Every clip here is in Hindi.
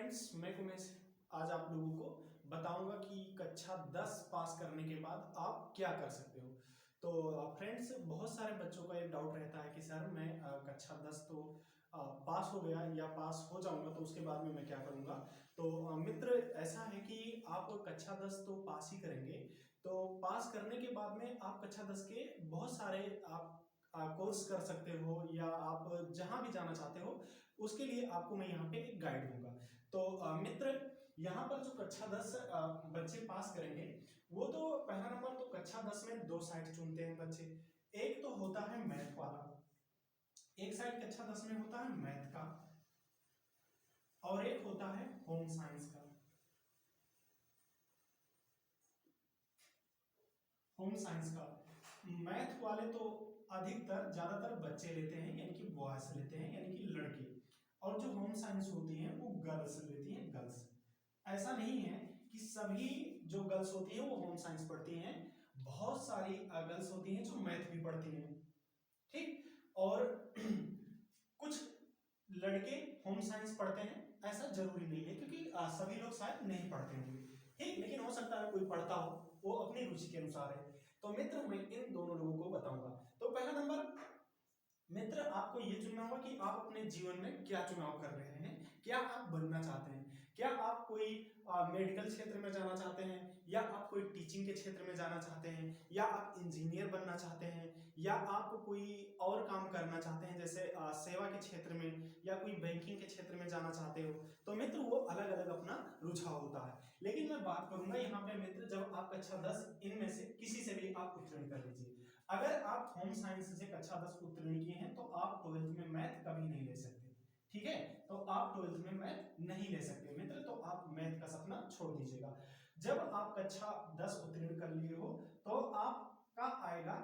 फ्रेंड्स, मैं उमेश आज आप लोगों को बताऊंगा कि कक्षा 10 पास करने के बाद आप क्या कर सकते हो। तो फ्रेंड्स, बहुत सारे बच्चों का एक डाउट रहता है कि सर मैं कक्षा 10 तो पास हो गया या पास हो जाऊंगा तो उसके बाद में मैं क्या करूंगा। तो मित्र, ऐसा है कि आप कक्षा 10 तो पास ही करेंगे। तो पास करने के बाद में आप कक्षा 10 के बहुत सारे आप कोर्स कर सकते हो या आप जहां भी जाना चाहते हो उसके लिए आपको मैं यहाँ पे एक गाइड दूंगा। तो मित्र, यहाँ पर जो कक्षा 10 बच्चे पास करेंगे, वो तो पहला नंबर तो कक्षा 10 में दो साइड चुनते हैं बच्चे। एक तो होता है मैथ वाला, एक साइड कक्षा 10 में होता है मैथ का और एक होता है होम साइंस का। होम साइंस का मैथ वाले तो अधिकतर ज्यादातर बच्चे लेते हैं, यानी कि बॉयज लेते हैं, यानी कि लड़के। और जो होम साइंस होती हैं वो गर्ल्स लेती हैं, गर्ल्स। ऐसा नहीं है कि सभी जो गर्ल्स होती हैं वो होम साइंस पढ़ती हैं, बहुत सारी गर्ल्स होती हैं जो मैथ भी पढ़ती हैं, ठीक। और कुछ लड़के होम साइंस पढ़ते हैं, ऐसा जरूरी नहीं है क्योंकि सभी लोग शायद नहीं पढ़ते होंगे, ठीक। लेकिन हो सकता है कोई पढ़ता हो, वो अपनी रुचि के अनुसार है। तो मित्र, मैं इन दोनों लोगों को बताऊंगा। तो पहला नंबर मित्र, आपको यह चुनना होगा कि आप अपने जीवन में क्या चुनाव कर रहे हैं, क्या आप बनना चाहते हैं। क्या आप कोई मेडिकल क्षेत्र में जाना चाहते हैं, या आप कोई टीचिंग के क्षेत्र में जाना चाहते हैं, या आप इंजीनियर बनना चाहते हैं, या आप कोई और काम करना चाहते हैं जैसे सेवा के क्षेत्र में, या कोई बैंकिंग के क्षेत्र में जाना चाहते हो। तो मित्र, वो अलग अलग अपना रुझाव होता है। लेकिन मैं बात करूंगा यहाँ पे मित्र, जब आप कक्षा 10 इनमें से किसी से भी आप उत्तीर्ण कर लीजिए। अगर आप होम साइंस से कक्षा 10 उत्तीर्ण किए हैं तो आप 12th में मैथ कभी नहीं ले सकते, ठीक है। तो आप 12th में मैथ नहीं ले सकते मित्र, तो आप मैथ का सपना छोड़ दीजिएगा। जब आप कक्षा 10 उत्तीर्ण कर लिए हो तो आपका आएगा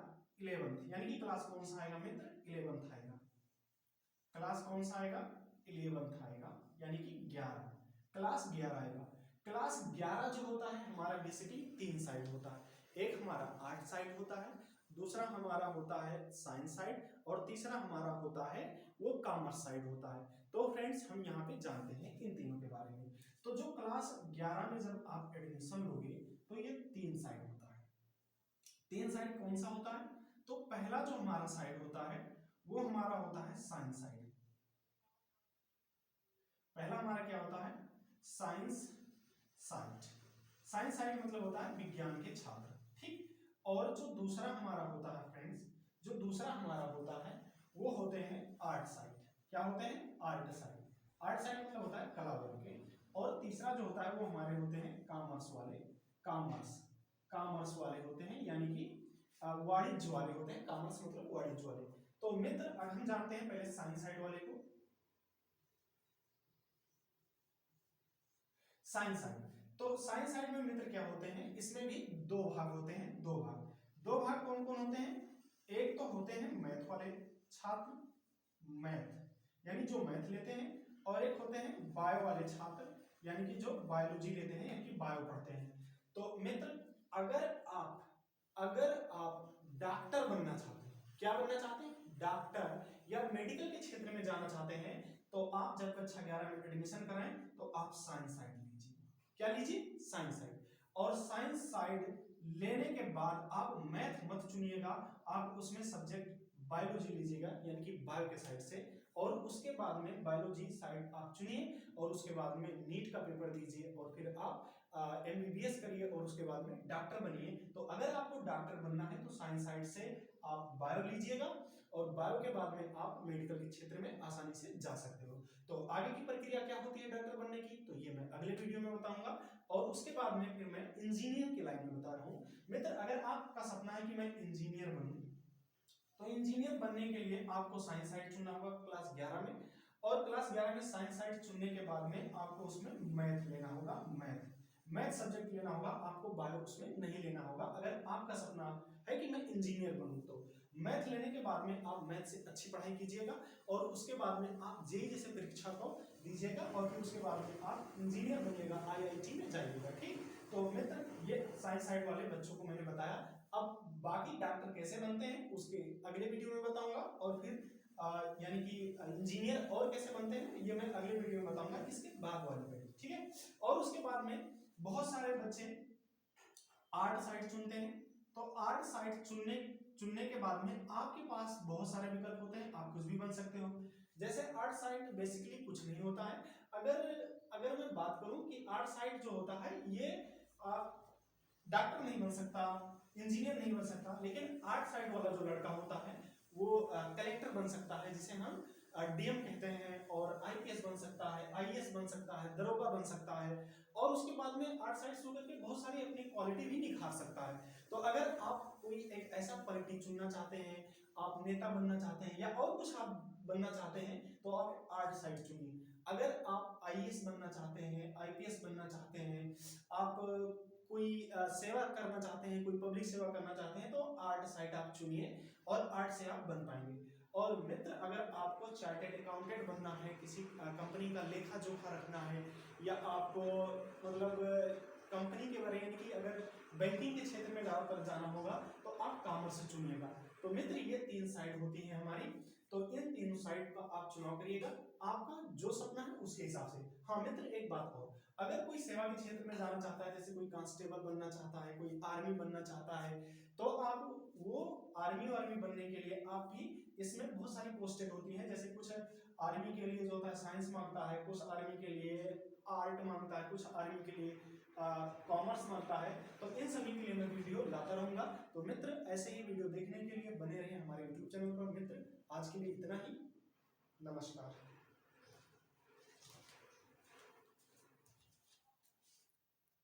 11th, यानी कि क्लास कौन सा आएगा मित्र, 11th आएगा। क्लास कौन सा आएगा, 11th आएगा, यानी कि 11, क्लास 11 आएगा। क्लास 11 जो होता है हमारा बेसिकली तीन साइड होता है। एक हमारा आर्ट साइड होता है, दूसरा हमारा होता है साइंस साइड, और तीसरा हमारा होता है वो कॉमर्स साइड होता है। तो फ्रेंड्स, हम यहाँ पे जानते हैं इन तीनों के बारे में। तो जो क्लास 11 में जब आप एडमिशन लोगे तो ये तीन साइड होता है। तीन साइड कौन सा होता है, तो पहला जो हमारा साइड होता है वो हमारा होता है साइंस साइड। पहला हमारा क्या होता है, साइंस साइड। साइंस साइड मतलब होता है विज्ञान के छात्र, ठीक। और जो दूसरा हमारा होता है फ्रेंड्स, जो दूसरा हमारा होता है वो होते हैं आर्ट साइड। क्या होते हैं, आर्ट साइड। आर्ट साइड मतलब होता है कला वर्ग के। और तीसरा जो होता है वो हमारे होते हैं कॉमर्स वाले। कॉमर्स, कॉमर्स वाले होते हैं, यानी कि वाणिज्य वाले होते हैं। कॉमर्स मतलब वाणिज्य वाले। तो मित्र, अब हम जानते हैं पहले साइंस साइड वाले को। साइंस साइड, तो साइंस साइड में मित्र क्या होते हैं, इसमें भी दो भाग होते हैं। दो भाग, दो भाग कौन कौन होते हैं, एक तो होते हैं मैथ वाले छात्र, मैथ यानी जो मैथ लेते हैं, और एक होते हैं बायो वाले छात्र, यानी कि जो बायोलॉजी लेते हैं, यानी कि बायो पढ़ते हैं। तो मित्र, अगर आप डॉक्टर बनना चाहते हैं, क्या बनना चाहते हैं, डॉक्टर, या मेडिकल के क्षेत्र में जाना चाहते हैं, तो आप जब कक्षा 11 में एडमिशन कराएं तो आप साइंस साइड लीजिए। क्या लीजिए, साइंस साइड। और साइंस साइड लेने के बाद आप मैथ मत चुनिएगा, आप उसमें सब्जेक्ट बायोलॉजी लीजिएगा, यानी कि बायो के साइड से। और उसके बाद में बायोलॉजी साइड आप चुनिए, और उसके बाद में नीट का पेपर दीजिए, और फिर आप एमबीबीएस करिए, और उसके बाद में डॉक्टर बनिए। तो अगर आपको डॉक्टर बनना है तो साइंस साइड से आप बायो लीजिएगा, और बायो के बाद में आप मेडिकल के क्षेत्र में आसानी से जा सकते हो। तो आगे की प्रक्रिया क्या होती है डॉक्टर बनने की, तो ये मैं अगले वीडियो में बताऊंगा। और उसके बाद में फिर मैं इंजीनियर की लाइन में बता रहा हूं। मित्र, अगर आपका सपना है कि मैं इंजीनियर बनूं, तो इंजीनियर बनने के लिए आपको साइंस साइड चुनना होगा क्लास 11 में। और क्लास 11 में साइंस साइड चुनने के बाद में आपको उसमें मैथ लेना होगा, मैथ सब्जेक्ट लेना होगा, आपको बायो उसमें नहीं लेना होगा। अगर आपका सपना है कि मैं इंजीनियर बनूं, तो मैथ लेने के बाद में आप मैथ से अच्छी पढ़ाई कीजिएगा, और उसके बाद में आप जेईई जैसे परीक्षा को दीजिएगा, और फिर उसके बाद में आप इंजीनियर बनिएगा, आईआईटी में जाइएगा, ठीक। तो मित्र, ये साइंस साइड वाले बच्चों को मैंने बताया। अब बाकी डॉक्टर कैसे बनते हैं उसके अगले वीडियो में बताऊंगा, और फिर यानी कि इंजीनियर और कैसे बनते हैं ये मैं अगले वीडियो में बताऊंगा, इसके बाद वाले पे। ठीक है। और उसके बाद में बहुत सारे बच्चे आर्ट साइड चुनते हैं। तो आर्ट साइड चुनने के बाद में आपके पास बहुत सारे विकल्प होते हैं, आप कुछ भी बन सकते हो। जैसे आर्ट साइड बेसिकली कुछ नहीं होता है। अगर अगर मैं बात करूं कि आर्ट साइड जो होता है ये डॉक्टर नहीं बन सकता, इंजीनियर नहीं बन सकता, लेकिन आर्ट साइड वाला जो लड़का होता है वो कलेक्टर बन सकता है, जिसे हम डीएम कहते हैं, और आईपीएस बन सकता है, आईएएस बन सकता है, दरोगा बन सकता है, और उसके बाद में आर्ट साइड से होकर के बहुत सारी अपनी क्वालिटी भी निखार सकता है। तो अगर आप कोई एक ऐसा पॉलिटिक्स चुनना चाहते हैं, आप नेता बनना चाहते हैं, या और कुछ आप बनना चाहते हैं, तो आप आर्ट साइड चुनिए। अगर आप आईएएस बनना चाहते हैं, आईपीएस बनना चाहते हैं, आप कोई सेवा करना चाहते हैं, कोई पब्लिक सेवा करना चाहते हैं, तो आर्ट साइड आप चुनिए और आर्ट से आप बन पाएंगे। और मित्र, अगर आपको चार्टेड अकाउंटेंट बनना है, किसी कंपनी का लेखा जोखा रखना है, या आपको मतलब कंपनी के बारे में, कि अगर बैंकिंग के क्षेत्र में ज़्यादातर जाना होगा, तो आप कॉमर्स चुनिएगा। तो मित्र, ये 3 साइड होती है हमारी। तो इन तीनों साइड का आप चुनाव करिएगा, आपका जो सपना है उसके हिसाब से। हाँ मित्र, एक बात और, अगर कोई सेवा के क्षेत्र में जाना चाहता है, जैसे कोई कांस्टेबल बनना चाहता है, कोई आर्मी बनना चाहता है, तो आप वो आर्मी बनने के लिए आप भी, इसमें बहुत सारी पोस्टें होती हैं। जैसे कुछ आर्मी के लिए जो होता है साइंस मांगता है, कुछ आर्मी के लिए आर्ट मांगता है, कुछ आर्मी के लिए कॉमर्स मांगता है। तो इन सभी के लिए मैं वीडियो लाता रहूंगा। तो मित्र, ऐसे ही वीडियो देखने के लिए बने रहिए हमारे यूट्यूब चैनल पर। मित्र, आज के लिए इतना ही। नमस्कार।